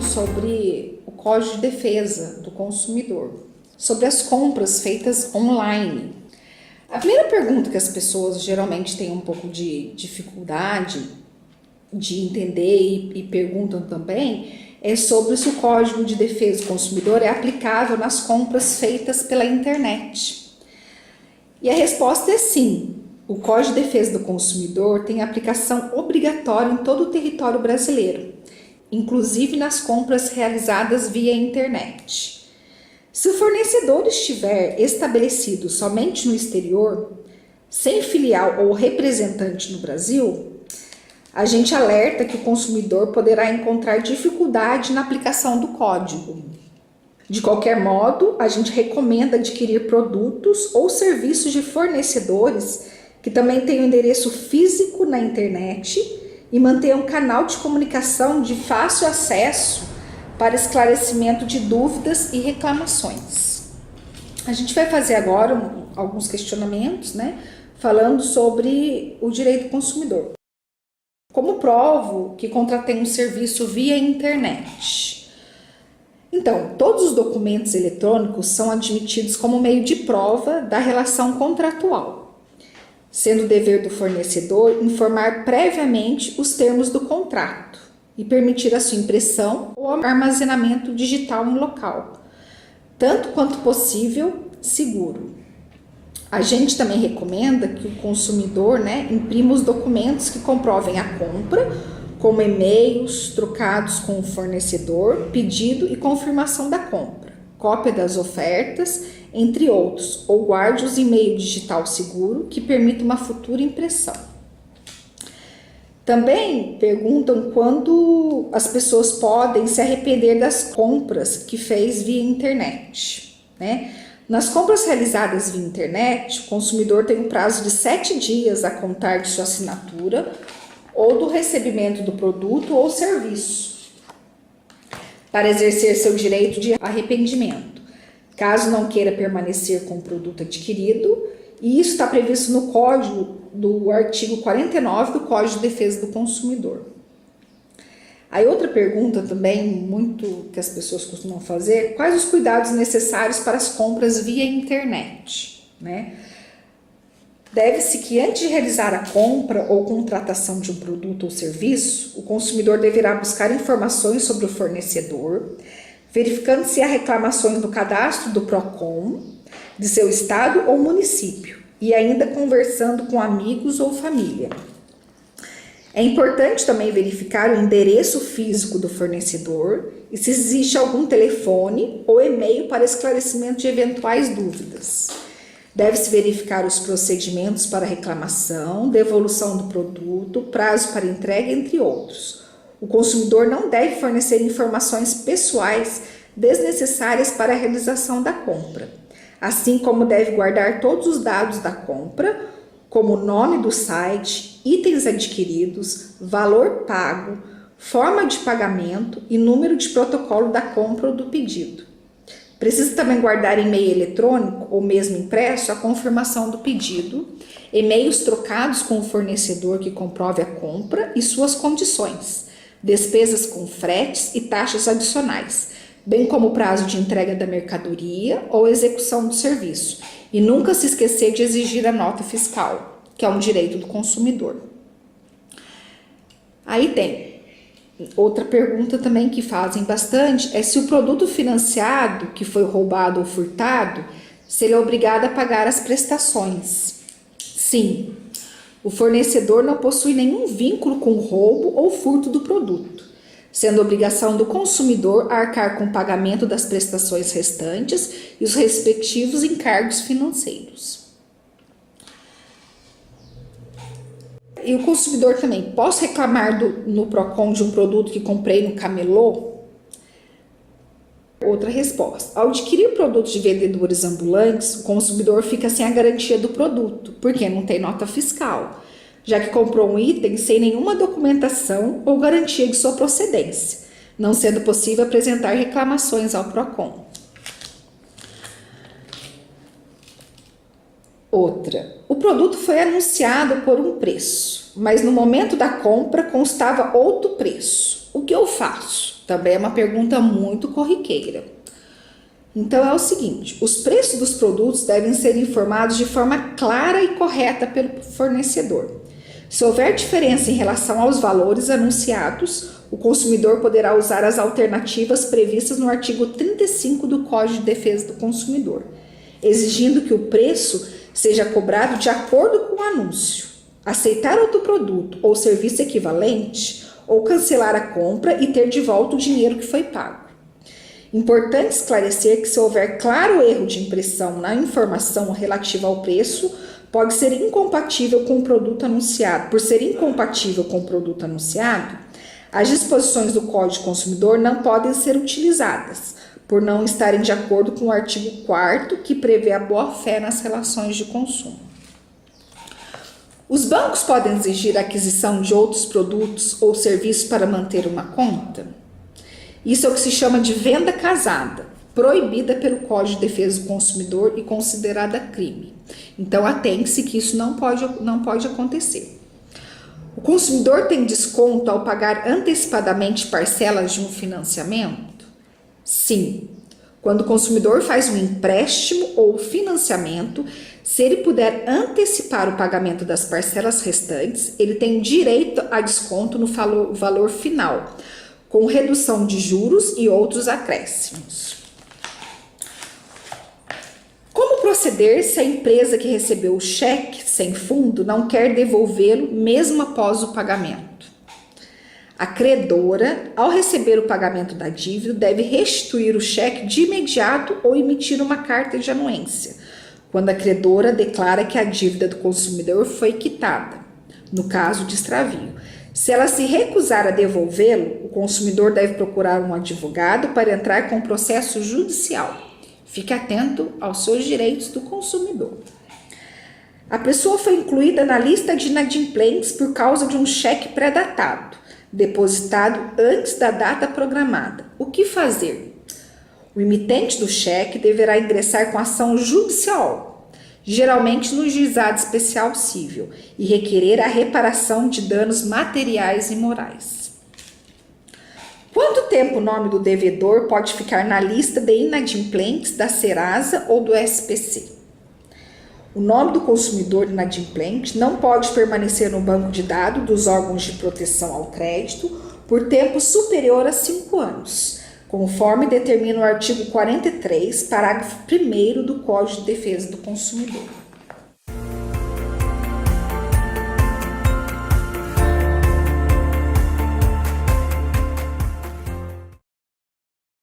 sobre o Código de Defesa do Consumidor, sobre as compras feitas online. A primeira pergunta que as pessoas geralmente têm um pouco de dificuldade de entender e perguntam também é sobre se o Código de Defesa do Consumidor é aplicável nas compras feitas pela internet. E a resposta é sim. O Código de Defesa do Consumidor tem aplicação obrigatória em todo o território brasileiro, inclusive nas compras realizadas via internet. Se o fornecedor estiver estabelecido somente no exterior, sem filial ou representante no Brasil, a gente alerta que o consumidor poderá encontrar dificuldade na aplicação do código. De qualquer modo, a gente recomenda adquirir produtos ou serviços de fornecedores que também tenham endereço físico na internet e mantenham um canal de comunicação de fácil acesso para esclarecimento de dúvidas e reclamações. A gente vai fazer agora alguns questionamentos, falando sobre o direito do consumidor. Como provo que contratei um serviço via internet? Então, todos os documentos eletrônicos são admitidos como meio de prova da relação contratual, sendo dever do fornecedor informar previamente os termos do contrato e permitir a sua impressão ou armazenamento digital em local, tanto quanto possível, seguro. A gente também recomenda que o consumidor imprima os documentos que comprovem a compra, como e-mails trocados com o fornecedor, pedido e confirmação da compra, cópia das ofertas, entre outros, ou guarde-os em meio digital seguro que permita uma futura impressão. Também perguntam quando as pessoas podem se arrepender das compras que fez via internet, Nas compras realizadas via internet, o consumidor tem um prazo de 7 dias a contar de sua assinatura ou do recebimento do produto ou serviço para exercer seu direito de arrependimento, caso não queira permanecer com o produto adquirido, e isso está previsto no Código do artigo 49 do Código de Defesa do Consumidor. Aí outra pergunta também, muito que as pessoas costumam fazer, quais os cuidados necessários para as compras via internet, Deve-se que antes de realizar a compra ou contratação de um produto ou serviço, o consumidor deverá buscar informações sobre o fornecedor, verificando se há reclamações no cadastro do PROCON, de seu estado ou município, e ainda conversando com amigos ou família. É importante também verificar o endereço físico do fornecedor e se existe algum telefone ou e-mail para esclarecimento de eventuais dúvidas. Deve-se verificar os procedimentos para reclamação, devolução do produto, prazo para entrega, entre outros. O consumidor não deve fornecer informações pessoais desnecessárias para a realização da compra, assim como deve guardar todos os dados da compra, como o nome do site, itens adquiridos, valor pago, forma de pagamento e número de protocolo da compra ou do pedido. Precisa também guardar e-mail eletrônico ou mesmo impresso a confirmação do pedido, e-mails trocados com o fornecedor que comprove a compra e suas condições, despesas com fretes e taxas adicionais, bem como o prazo de entrega da mercadoria ou execução do serviço, e nunca se esquecer de exigir a nota fiscal, que é um direito do consumidor. Aí tem outra pergunta também que fazem bastante, é se o produto financiado, que foi roubado ou furtado, se ele é obrigado a pagar as prestações. Sim, o fornecedor não possui nenhum vínculo com o roubo ou furto do produto, sendo obrigação do consumidor arcar com o pagamento das prestações restantes e os respectivos encargos financeiros. E o consumidor também, posso reclamar no PROCON de um produto que comprei no camelô? Outra resposta, ao adquirir produtos de vendedores ambulantes, o consumidor fica sem a garantia do produto, porque não tem nota fiscal, já que comprou um item sem nenhuma documentação ou garantia de sua procedência, não sendo possível apresentar reclamações ao PROCON. Outra, o produto foi anunciado por um preço, mas no momento da compra constava outro preço. O que eu faço? Também é uma pergunta muito corriqueira. Então é o seguinte, os preços dos produtos devem ser informados de forma clara e correta pelo fornecedor. Se houver diferença em relação aos valores anunciados, o consumidor poderá usar as alternativas previstas no artigo 35 do Código de Defesa do Consumidor, exigindo que o preço seja cobrado de acordo com o anúncio, aceitar outro produto ou serviço equivalente, ou cancelar a compra e ter de volta o dinheiro que foi pago. Importante esclarecer que se houver claro erro de impressão na informação relativa ao preço, pode ser incompatível com o produto anunciado. Por ser incompatível com o produto anunciado, as disposições do Código do Consumidor não podem ser utilizadas, por não estarem de acordo com o artigo 4º, que prevê a boa-fé nas relações de consumo. Os bancos podem exigir a aquisição de outros produtos ou serviços para manter uma conta? Isso é o que se chama de venda casada, proibida pelo Código de Defesa do Consumidor e considerada crime. Então, atente-se que isso não pode acontecer. O consumidor tem desconto ao pagar antecipadamente parcelas de um financiamento? Sim. Quando o consumidor faz um empréstimo ou financiamento, se ele puder antecipar o pagamento das parcelas restantes, ele tem direito a desconto no valor final, com redução de juros e outros acréscimos. Como proceder se a empresa que recebeu o cheque sem fundo não quer devolvê-lo mesmo após o pagamento? A credora, ao receber o pagamento da dívida, deve restituir o cheque de imediato ou emitir uma carta de anuência, quando a credora declara que a dívida do consumidor foi quitada, no caso de extravio. Se ela se recusar a devolvê-lo, o consumidor deve procurar um advogado para entrar com processo judicial. Fique atento aos seus direitos do consumidor. A pessoa foi incluída na lista de inadimplentes por causa de um cheque pré-datado, depositado antes da data programada. O que fazer? O emitente do cheque deverá ingressar com ação judicial, geralmente no juizado especial civil, e requerer a reparação de danos materiais e morais. Quanto tempo o nome do devedor pode ficar na lista de inadimplentes da Serasa ou do SPC? O nome do consumidor inadimplente não pode permanecer no banco de dados dos órgãos de proteção ao crédito por tempo superior a 5 anos, conforme determina o artigo 43, parágrafo 1º do Código de Defesa do Consumidor.